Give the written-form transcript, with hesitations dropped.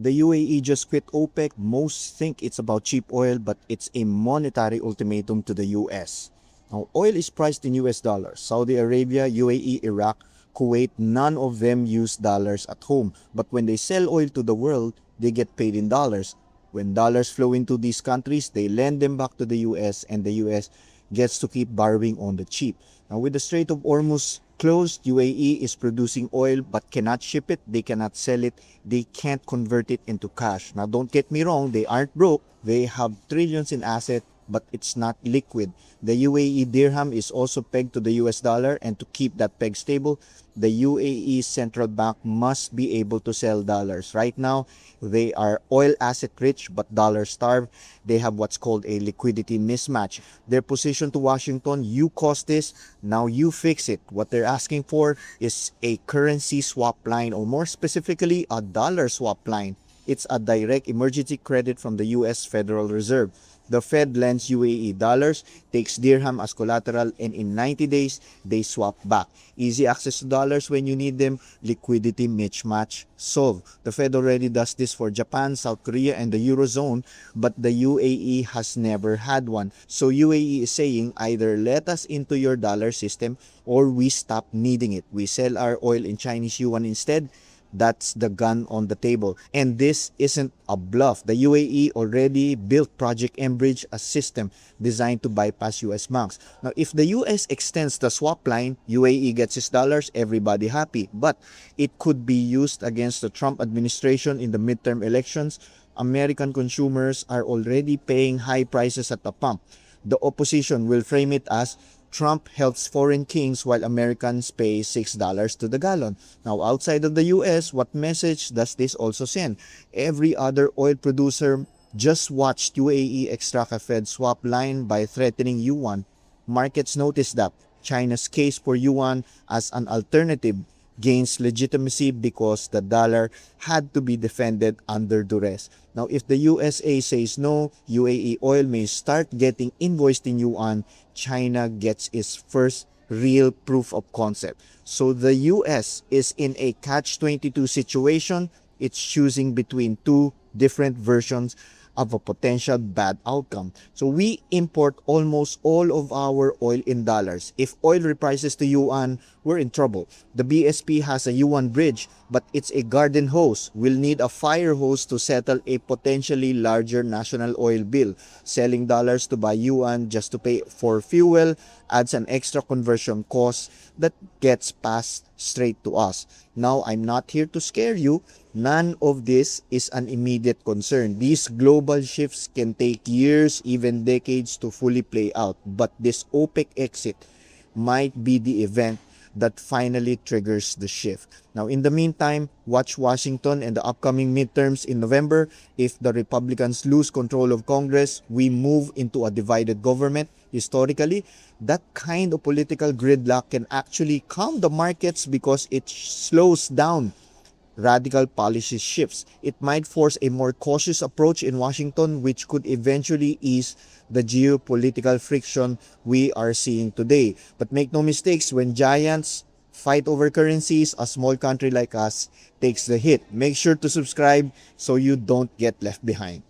The UAE just quit OPEC. Most think it's about cheap oil, but it's a monetary ultimatum to the US. Now, oil is priced in US dollars. Saudi Arabia, UAE, Iraq, Kuwait, none of them use dollars at home. But when they sell oil to the world, they get paid in dollars. When dollars flow into these countries, they lend them back to the US, and the US gets to keep borrowing on the cheap. Now, with the Strait of Hormuz closed, UAE is producing oil but cannot ship it, they cannot sell it, they can't convert it into cash. Now, don't get me wrong, they aren't broke, they have trillions in assets, but it's not liquid. The UAE dirham is also pegged to the US dollar, and to keep that peg stable, the UAE central bank must be able to sell dollars. Right now, they are oil asset rich but dollar starved. They have what's called a liquidity mismatch. Their position to Washington: you caused this, now you fix it. What they're asking for is a currency swap line, or more specifically, a dollar swap line. It's a direct emergency credit from the US Federal Reserve. The Fed lends UAE dollars, takes dirham as collateral, and in 90 days, they swap back. Easy access to dollars when you need them, liquidity mismatch solved. The Fed already does this for Japan, South Korea, and the Eurozone, but the UAE has never had one. So UAE is saying, either let us into your dollar system or we stop needing it. We sell our oil in Chinese yuan instead. That's the gun on the table. And this isn't a bluff. The UAE already built Project Enbridge, a system designed to bypass US banks. Now, if the US extends the swap line, UAE gets its dollars, everybody happy. But it could be used against the Trump administration in the midterm elections. American consumers are already paying high prices at the pump. The opposition will frame it as Trump helps foreign kings while Americans pay $6 to the gallon. Now, outside of the US, what message does this also send? Every other oil producer just watched UAE extract a Fed swap line by threatening yuan. Markets noticed that. China's case for yuan as an alternative gains legitimacy because the dollar had to be defended under duress. Now, if the USA says no, UAE oil may start getting invoiced in yuan. China gets its first real proof of concept. So the US is in a catch-22 situation. It's choosing between two different versions of a potential bad outcome. So we import almost all of our oil in dollars. If oil reprices to yuan, we're in trouble. The BSP has a yuan bridge, but it's a garden hose. We'll need a fire hose to settle a potentially larger national oil bill. Selling dollars to buy yuan just to pay for fuel adds an extra conversion cost that gets passed straight to us. Now, I'm not here to scare you. None of this is an immediate concern. These global shifts can take years, even decades to fully play out. But this OPEC exit might be the event that finally triggers the shift. Now, in the meantime, watch Washington and the upcoming midterms in November. If the Republicans lose control of Congress, we move into a divided government. Historically, that kind of political gridlock can actually calm the markets because it slows down radical policy shifts. It might force a more cautious approach in Washington, which could eventually ease the geopolitical friction we are seeing today. But make no mistakes, when giants fight over currencies, a small country like us takes the hit. Make sure to subscribe so you don't get left behind.